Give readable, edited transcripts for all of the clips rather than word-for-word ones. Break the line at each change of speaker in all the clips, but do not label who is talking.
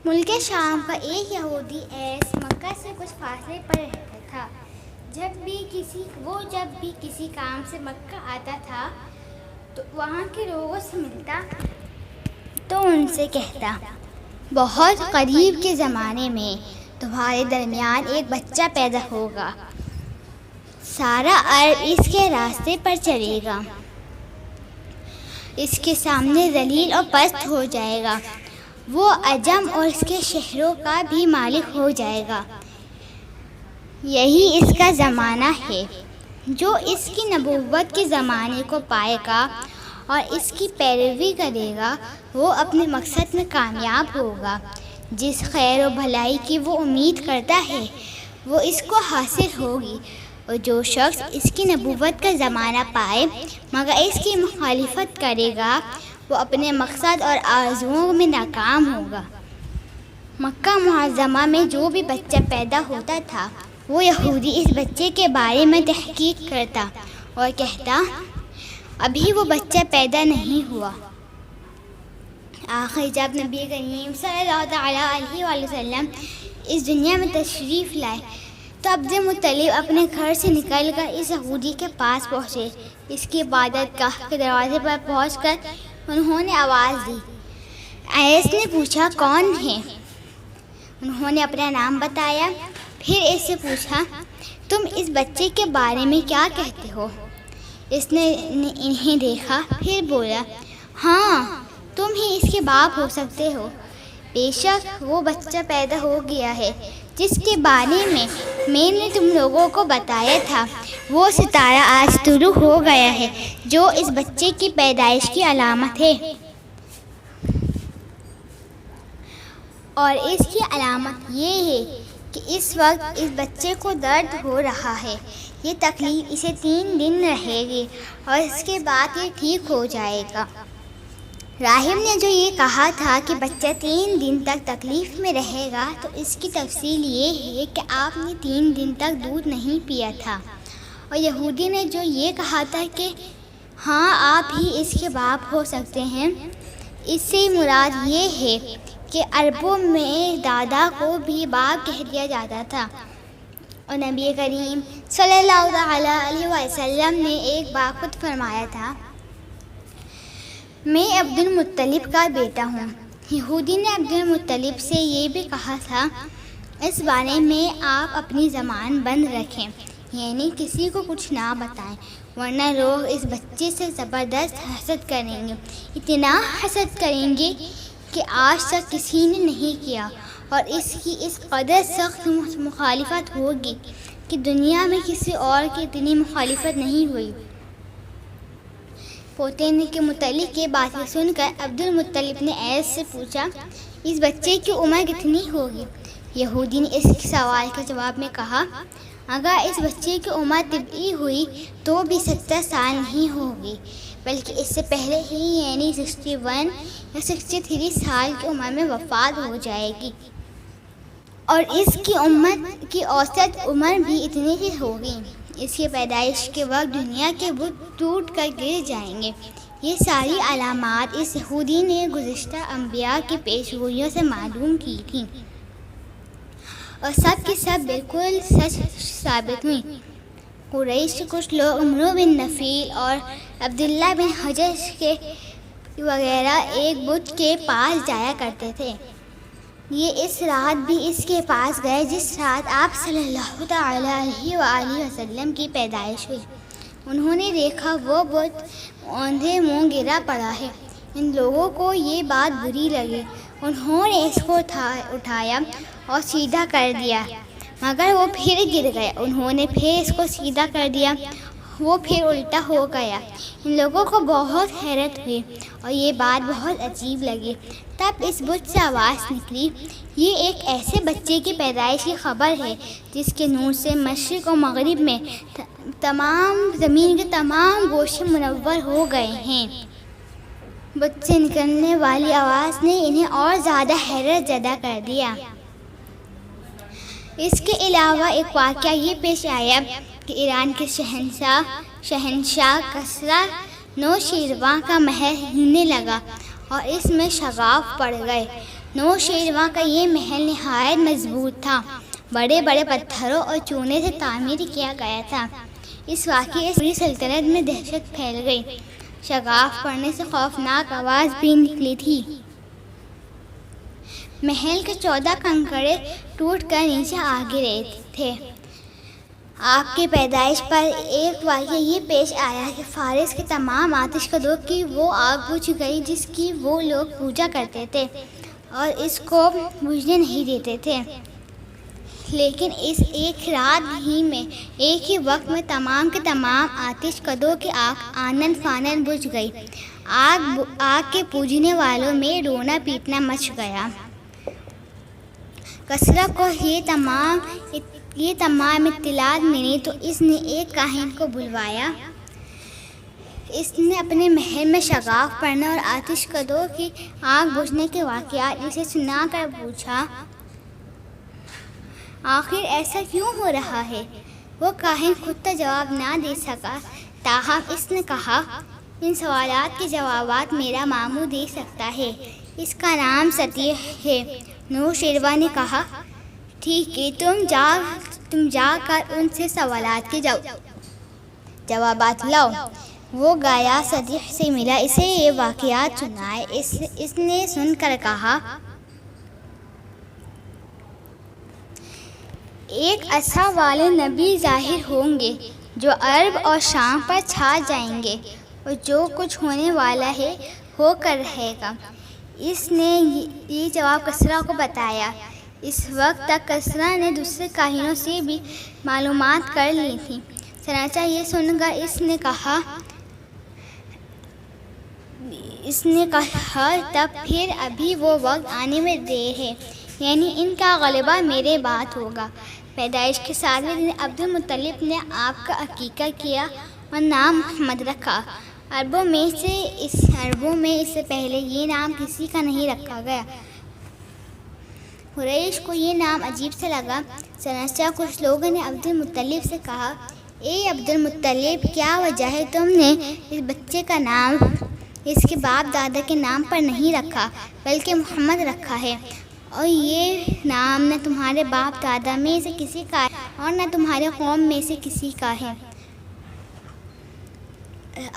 ملک شام کا ایک یہودی ایس مکہ سے کچھ فاصلے پر رہتا تھا۔ جب بھی کسی کام سے مکہ آتا تھا تو وہاں کے لوگوں سے ملتا تو ان سے کہتا، بہت قریب کے زمانے میں تمہارے درمیان ایک بچہ پیدا ہوگا، سارا عرب اس کے راستے پر چلے گا، اس کے سامنے ذلیل اور پست ہو جائے گا، وہ عجم اور اس کے شہروں کا بھی مالک ہو جائے گا۔ یہی اس کا زمانہ ہے۔ جو اس کی نبوت کے زمانے کو پائے گا اور اس کی پیروی کرے گا وہ اپنے مقصد میں کامیاب ہوگا۔ جس خیر و بھلائی کی وہ امید کرتا ہے وہ اس کو حاصل ہوگی، اور جو شخص اس کی نبوت کا زمانہ پائے مگر اس کی مخالفت کرے گا وہ اپنے مقصد اور آرزوؤں میں ناکام ہوگا۔ مکہ معظمہ میں جو بھی بچہ پیدا ہوتا تھا وہ یہودی اس بچے کے بارے میں تحقیق کرتا اور کہتا، ابھی وہ بچہ پیدا نہیں ہوا۔ آخر جب نبی کریم صلی اللہ علیہ وآلہ وسلم اس دنیا میں تشریف لائے تو عبدالمطلب اپنے گھر سے نکل کر اس یہودی کے پاس پہنچے۔ اس کی عبادت گاہ کے دروازے پر پہنچ کر انہوں نے آواز دی۔ ایس نے پوچھا، کون ہے؟ انہوں نے اپنا نام بتایا۔ پھر اس سے پوچھا، تم اس بچے کے بارے میں کیا کہتے ہو؟ اس نے انہیں دیکھا، پھر بولا، ہاں تم ہی اس کے باپ ہو سکتے ہو۔ بے شک وہ بچہ پیدا ہو گیا ہے جس کے بارے میں نے تم لوگوں کو بتایا تھا، وہ ستارہ آج طلوع ہو گیا ہے جو اس بچے کی پیدائش کی علامت ہے، اور اس کی علامت یہ ہے کہ اس وقت اس بچے کو درد ہو رہا ہے۔ یہ تکلیف اسے 3 دن رہے گی اور اس کے بعد یہ ٹھیک ہو جائے گا۔ راہب نے جو یہ کہا تھا کہ بچہ 3 دن تک تکلیف میں رہے گا تو اس کی تفصیل یہ ہے کہ آپ نے 3 دن تک دودھ نہیں پیا تھا، اور یہودی نے جو یہ کہا تھا کہ ہاں آپ ہی اس کے باپ ہو سکتے ہیں، اس سے مراد یہ ہے کہ عربوں میں دادا کو بھی باپ کہہ دیا جاتا تھا، اور نبی کریم صلی اللہ علیہ وسلم نے ایک بار خود فرمایا تھا، میں عبدالمطلب کا بیٹا ہوں۔ یہودی نے عبدالمطلب سے یہ بھی کہا تھا، اس بارے میں آپ اپنی زبان بند رکھیں، یعنی کسی کو کچھ نہ بتائیں، ورنہ لوگ اس بچے سے زبردست حسد کریں گے، اتنا حسد کریں گے کہ آج تک کسی نے نہیں کیا، اور اس کی اس قدر سخت مخالفت ہوگی کہ دنیا میں کسی اور کی اتنی مخالفت نہیں ہوئی۔ پوتے کے متعلق یہ باتیں سن کر عبدالمطلب نے ایس سے پوچھا، اس بچے کی عمر کتنی ہوگی؟ یہودی نے اس سوال کے جواب میں کہا، اگر اس بچے کی عمر طبیعی ہوئی تو بھی 70 سال نہیں ہوگی، بلکہ اس سے پہلے ہی یعنی 61 یا 63 سال کی عمر میں وفات ہو جائے گی، اور اس کی امت کی اوسط عمر بھی اتنی ہی ہوگی۔ اس کی پیدائش کے وقت دنیا کے بت ٹوٹ کر گر جائیں گے۔ یہ ساری علامات اس یہودی نے گزشتہ انبیاء کی پیشگوئیوں سے معلوم کی تھیں، اور سب کی سب بالکل سچ ثابت ہوئیں۔ قریش کے کچھ لوگ عمرو بن نفیل اور عبداللہ بن حجش کے وغیرہ ایک بت کے پاس جایا کرتے تھے۔ یہ اس رات بھی اس کے پاس گئے جس رات آپ صلی اللہ علیہ وآلہ وسلم کی پیدائش ہوئی۔ انہوں نے دیکھا وہ بت اوندھے منہ گرا پڑا ہے۔ ان لوگوں کو یہ بات بری لگی، انہوں نے اس کو اٹھایا اور سیدھا کر دیا، مگر وہ پھر گر گیا۔ انہوں نے پھر اس کو سیدھا کر دیا، وہ پھر الٹا ہو گیا۔ ان لوگوں کو بہت حیرت ہوئی اور یہ بات بہت عجیب لگی۔ تب اس بت سے آواز نکلی، یہ ایک ایسے بچے کی پیدائش کی خبر ہے جس کے نور سے مشرق و مغرب میں زمین کے تمام گوشے منور ہو گئے ہیں۔ بت سے نکلنے والی آواز نے انہیں اور زیادہ حیرت زدہ کر دیا۔ اس کے علاوہ ایک واقعہ یہ پیش آیا کہ ایران کے شہنشاہ کسریٰ نوشیروان کا محل ہلنے لگا اور اس میں شگاف پڑ گئے۔ نوشیروان کا یہ محل نہایت مضبوط تھا، بڑے بڑے پتھروں اور چونے سے تعمیر کیا گیا تھا۔ اس واقعے سے پوری سلطنت میں دہشت پھیل گئی، شگاف پڑنے سے خوفناک آواز بھی نکلی تھی۔ محل کے 14 کنکڑے ٹوٹ کر نیچے آ گرے تھے۔ آپ کی پیدائش پر ایک واقعہ یہ پیش آیا کہ فارس کے تمام آتش کدوں کی وہ آگ بجھ گئی جس کی وہ لوگ پوجا کرتے تھے اور اس کو بجھنے نہیں دیتے تھے، لیکن اس ایک رات ہی میں ایک ہی وقت میں تمام کے تمام آتش کدوں کی آگ آنن فانن بجھ گئی۔ آگ کے پوجنے والوں میں رونا پیٹنا مچ گیا۔ کسریٰ کو یہ تمام اطلاعات ملی تو اس نے ایک کاہن کو بلوایا۔ اس نے اپنے محل میں شگاف پڑنے اور آتش کدوں کی آگ بجھنے کے واقعات اسے سنا کر پوچھا، آخر ایسا کیوں ہو رہا ہے؟ وہ کاہن خود تو جواب نہ دے سکا، تاہم اس نے کہا، ان سوالات کے جوابات میرا ماموں دے سکتا ہے، اس کا نام ستیح ہے۔ نوشیروان نے کہا، ٹھیک ہے، تم جا کر ان سے سوالات کے جوابات لاؤ۔ وہ گیا، ستیح سے ملا، اسے یہ واقعات سنائے۔ اس نے سن کر کہا، ایک عصا والے نبی ظاہر ہوں گے جو عرب اور شام پر چھا جائیں گے، اور جو کچھ ہونے والا ہے ہو کر رہے گا۔ اس نے یہ جواب کسریٰ کو بتایا۔ اس وقت تک کسریٰ نے دوسرے کاہنوں سے بھی معلومات کر لی تھی، چنانچہ یہ سن کر اس نے کہا تب پھر ابھی وہ وقت آنے میں دیر ہے، یعنی ان کا غلبہ میرے بعد ہوگا۔ پیدائش کے 7ویں دن عبد المطلب نے آپ کا عقیقہ کیا اور نام محمد رکھا۔ عربوں میں اس سے پہلے یہ نام کسی کا نہیں رکھا گیا۔ قریش کو یہ نام عجیب سے لگا، چنانچہ کچھ لوگوں نے عبد المطلب سے کہا، اے عبد المطلب، کیا وجہ ہے تم نے اس بچے کا نام اس کے باپ دادا کے نام پر نہیں رکھا بلکہ محمد رکھا ہے، اور یہ نام نہ تمہارے باپ دادا میں سے کسی کا ہے اور نہ تمہارے قوم میں سے کسی کا ہے؟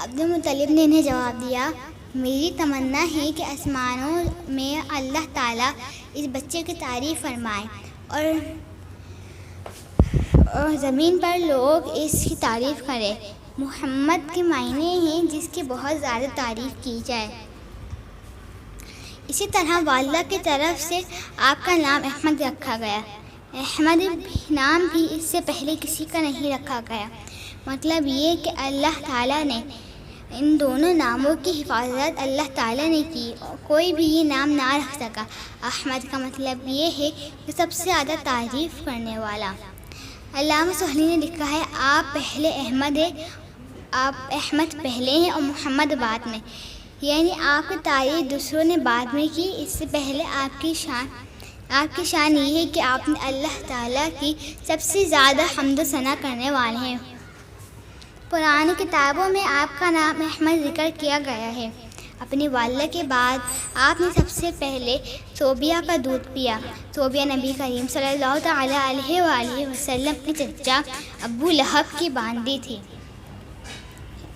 عبد المطلب نے انہیں جواب دیا، میری تمنا ہے کہ آسمانوں میں اللہ تعالیٰ اس بچے کی تعریف فرمائے اور زمین پر لوگ اس کی تعریف کریں۔ محمد کے معنی ہیں جس کی بہت زیادہ تعریف کی جائے۔ اسی طرح والدہ کی طرف سے آپ کا نام احمد رکھا گیا۔ احمد نام بھی اس سے پہلے کسی کا نہیں رکھا گیا۔ مطلب یہ کہ اللہ تعالیٰ نے ان دونوں ناموں کی حفاظت اللہ تعالیٰ نے کی، کوئی بھی یہ نام نہ رکھ سکا۔ احمد کا مطلب یہ ہے کہ سب سے زیادہ تعریف کرنے والا۔ علامہ سہیلی نے لکھا ہے، آپ احمد پہلے ہیں اور محمد بعد میں، یعنی آپ کی تعریف دوسروں نے بعد میں کی، اس سے پہلے آپ کی شان یہ ہے کہ آپ نے اللہ تعالیٰ کی سب سے زیادہ حمد و ثنا کرنے والے ہیں۔ پرانی کتابوں میں آپ کا نام احمد ذکر کیا گیا ہے۔ اپنی والدہ کے بعد آپ نے سب سے پہلے صوبیہ کا دودھ پیا۔ صوبیہ نبی کریم صلی اللہ تعالیٰ علیہ وآلہ وسلم کے چچا ابو لہب کی باندی تھی۔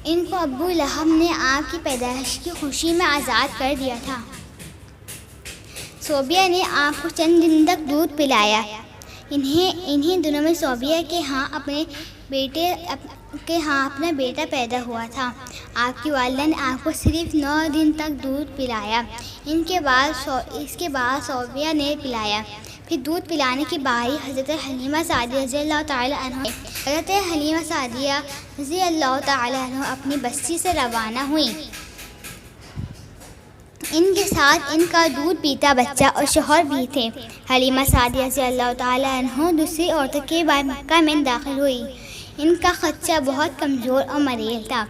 ان کو ابو لہب نے آپ کی پیدائش کی خوشی میں آزاد کر دیا تھا۔ صوبیہ نے آپ کو چند دن تک دودھ پلایا۔ انہی دنوں میں صوبیہ کے ہاں اپنا بیٹا پیدا ہوا تھا۔ آپ کی والدہ نے آپ کو صرف 9 دن تک دودھ پلایا۔ اس کے بعد صوبیہ نے پلایا۔ پھر دودھ پلانے کی باری حضرت حلیمہ سعدیہ رضی اللہ تعالیٰ عنہ۔ حضرت حلیمہ سعدیہ رضی اللہ تعالیٰ عنہ اپنی بستی سے روانہ ہوئیں۔ ان کے ساتھ ان کا دودھ پیتا بچہ اور شوہر بھی تھے۔ حلیمہ سعدیہ رضی اللہ تعالیٰ عنہ دوسری عورتوں کے بعد مکہ میں داخل ہوئی۔ ان کا خدشہ بہت کمزور اور مریض تھا۔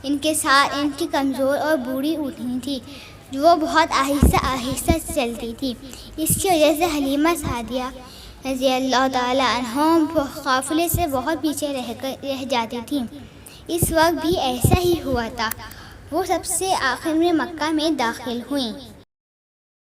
ان کے ساتھ ان کی کمزور اور بوڑھی اونٹنی تھی جو بہت آہستہ آہستہ چلتی تھی۔ اس کی وجہ سے حلیمہ سعدیہ رضی اللہ تعالیٰ عنہ قافلے سے بہت پیچھے رہ جاتی تھیں۔ اس وقت بھی ایسا ہی ہوا تھا۔ وہ سب سے آخر میں مکہ میں داخل ہوئیں۔